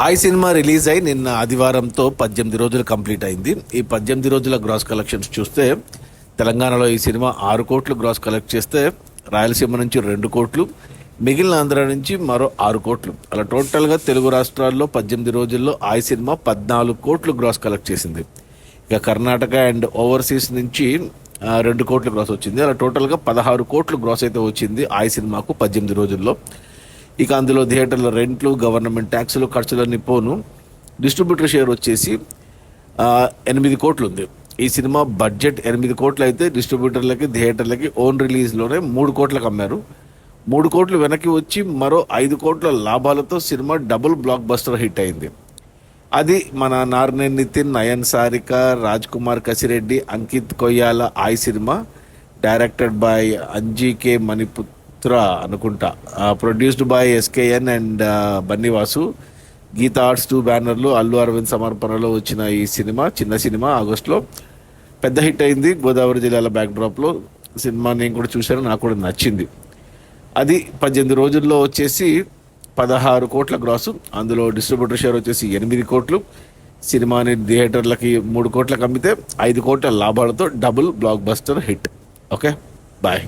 ఆయి cinema release అయి నిన్న ఆదివారంతో 18 రోజులు కంప్లీట్ అయింది. ఈ 18 రోజుల గ్రాస్ కలెక్షన్స్ చూస్తే తెలంగాణలో ఈ సినిమా 6 కోట్లు గ్రాస్ కలెక్ట్ చేస్తే, రాయలసీమ నుంచి 2 కోట్లు, మిగిలిన ఆంధ్ర నుంచి మరో 6 కోట్లు, అలా టోటల్గా తెలుగు రాష్ట్రాల్లో 18 రోజుల్లో ఆయి సినిమా 14 కోట్లు గ్రాస్ కలెక్ట్ చేసింది. ఇక కర్ణాటక అండ్ ఓవర్సీస్ నుంచి 2 కోట్లు గ్రాస్ వచ్చింది. అలా టోటల్గా 16 కోట్లు గ్రాస్ అయితే వచ్చింది ఆయి సినిమాకు 18 రోజుల్లో. ఇక అందులో థియేటర్ల రెంట్లు, గవర్నమెంట్ ట్యాక్సులు, ఖర్చులన్నీ పోను డిస్ట్రిబ్యూటర్ షేర్ వచ్చేసి 8 కోట్లు ఉంది. ఈ సినిమా బడ్జెట్ 8 కోట్లు అయితే డిస్ట్రిబ్యూటర్లకి, థియేటర్లకి ఓన్ రిలీజ్లోనే 3 కోట్లకు అమ్మారు. 3 కోట్లు వెనక్కి వచ్చి మరో 5 కోట్ల లాభాలతో cinema double blockbuster hit అయింది. అది మన నార్నేని నితిన్, నయన్ సారిక, రాజ్ కుమార్ కసిరెడ్డి, అంకిత్ కొయ్యాల ఆయి సినిమా. డైరెక్టెడ్ బై అంజీకే మణిపుత్ర అనుకుంటా, produced by SKN and Bunny Vasu. Gita arts 2 బ్యానర్లు, అల్లు అరవింద్ సమర్పణలో వచ్చిన ఈ సినిమా చిన్న సినిమా ఆగస్టులో పెద్ద హిట్ అయింది. గోదావరి జిల్లాల బ్యాక్డ్రాప్లో సినిమా నేను కూడా చూశాను, నాకు కూడా నచ్చింది. అది 18 రోజుల్లో వచ్చేసి 16 కోట్ల గ్రాసు. అందులో డిస్ట్రిబ్యూటర్ షేర్ వచ్చేసి 8 కోట్లు. సినిమాని థియేటర్లకి 3 కోట్లకు అమ్మితే 5 కోట్ల లాభాలతో double blockbuster hit. Okay, bye.